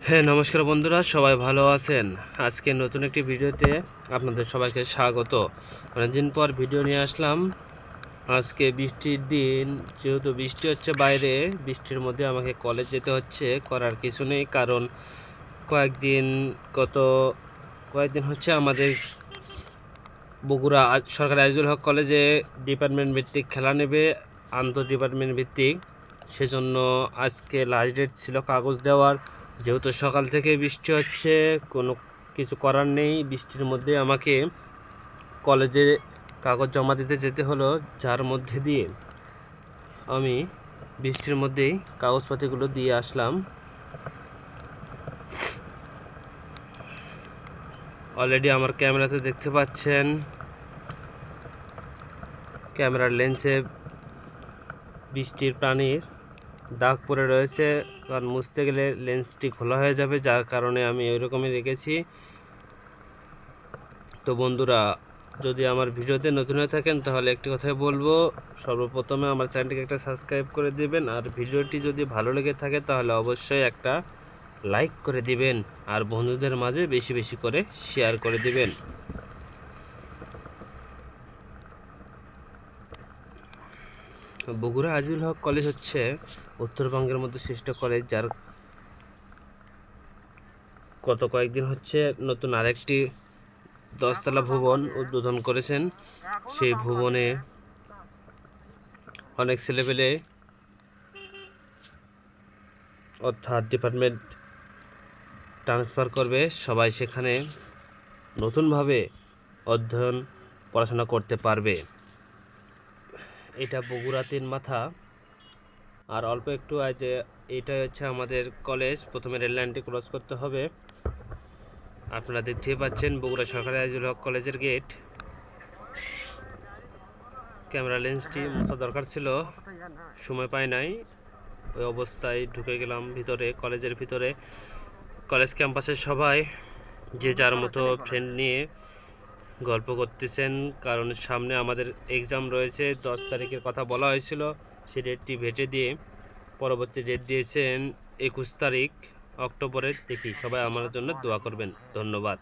হ্যাঁ, নমস্কার বন্ধুরা, সবাই ভালো আছেন? আজকে নতুন একটি ভিডিওতে আপনাদের সবাইকে স্বাগত। অনেকদিন পর ভিডিও নিয়ে আসলাম। আজকে বৃষ্টির দিন, যেহেতু বৃষ্টি হচ্ছে বাইরে, বৃষ্টির মধ্যে আমাকে কলেজ যেতে হচ্ছে। করার কিছু নেই, কারণ গত কয়েকদিন হচ্ছে আমাদের বগুড়া সরকারি আজিজুল হক কলেজে ডিপার্টমেন্ট ভিত্তিক খেলা নেবে, আন্তঃ ডিপার্টমেন্ট ভিত্তিক। সেজন্য আজকে লাস্ট ডেট ছিল কাগজ দেওয়ার। যেহেতু সকাল থেকে বৃষ্টি হচ্ছে, কোনো কিছু করার নেই। বৃষ্টির মধ্যে আমাকে কলেজে কাগজ জমা দিতে যেতে হলো, যার মধ্যে দিয়ে আমি বৃষ্টির মধ্যেই কাগজপাতিগুলো দিয়ে আসলাম। অলরেডি আমার ক্যামেরাতে দেখতে পাচ্ছেন, ক্যামেরার লেন্সে বৃষ্টির পানির দাগ পড়ে রয়েছে, কারণ মুছতে গেলে লেন্সটি খোলা হয়ে যাবে, যার কারণে আমি ওইরকমই রেখেছি। তো বন্ধুরা, যদি আমার ভিডিওতে নতুন হয়ে থাকেন তাহলে একটি কথাই বলবো, সর্বপ্রথমে আমার চ্যানেলটিকে একটা সাবস্ক্রাইব করে দিবেন, আর ভিডিওটি যদি ভালো লেগে থাকে তাহলে অবশ্যই একটা লাইক করে দিবেন, আর বন্ধুদের মাঝে বেশি বেশি করে শেয়ার করে দিবেন। বগুড়া আজিজুল হক কলেজ হচ্ছে উত্তরবঙ্গের মধ্যে শ্রেষ্ঠ কলেজ, যার গত কয়েকদিন হচ্ছে নতুন আরেকটি 10তলা ভবন উদ্বোধন করেছেন। সেই ভবনে অনেক ছেলেপেলে, অর্থাৎ ডিপার্টমেন্ট ট্রান্সফার করবে, সবাই সেখানে নতুনভাবে অধ্যয়ন পড়াশোনা করতে পারবে। এটা বগুড়া 3 মাথা, আর অল্প একটু এইটা হচ্ছে আমাদের কলেজ। প্রথমে রেল লাইনটি ক্রস করতে হবে। আপনারা দেখতেই পাচ্ছেন বগুড়া সরকারি আজিজুল হক কলেজের গেট। ক্যামেরা লেন্সটি মোছা দরকার ছিল, সময় পাই নাই, ওই অবস্থায় ঢুকে গেলাম ভিতরে, কলেজের ভিতরে। কলেজ ক্যাম্পাসের সবাই যে যার মতো ফ্রেন্ড নিয়ে গল্প করতেছেন, কারণ সামনে আমাদের এক্সাম রয়েছে। 10 তারিখের কথা বলা হয়েছিল, সে ডেটটি ভেটে দিয়ে পরবর্তী ডেট দিয়েছেন 21 তারিখ অক্টোবরের। দেখি, সবাই আমার জন্য দোয়া করবেন। ধন্যবাদ।